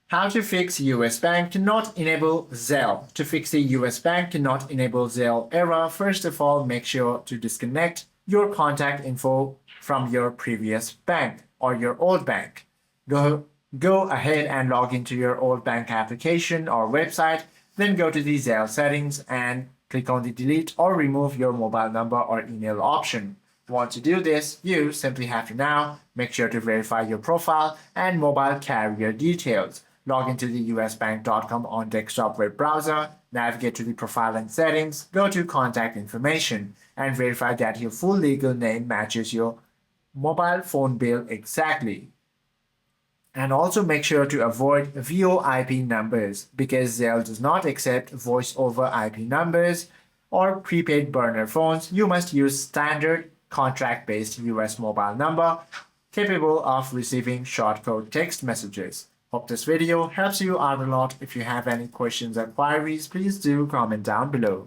How to fix US Bank cannot enable Zelle. To fix the US Bank cannot enable Zelle error, first of all, make sure to disconnect your contact info from your previous bank or your old bank. Go ahead and log into your old bank application or website, then go to the Zelle settings and click on the delete or remove your mobile number or email option. Want to do this, you simply have to now make sure to verify your profile and mobile carrier details. Log into the usbank.com on desktop web browser, navigate to the profile and settings, go to contact information, and verify that your full legal name matches your mobile phone bill exactly. And also make sure to avoid VoIP numbers because Zelle does not accept voice over IP numbers or prepaid burner phones. You must use standard contract-based US mobile number capable of receiving shortcode text messages. Hope this video helps you out a lot. If you have any questions or queries, please do comment down below.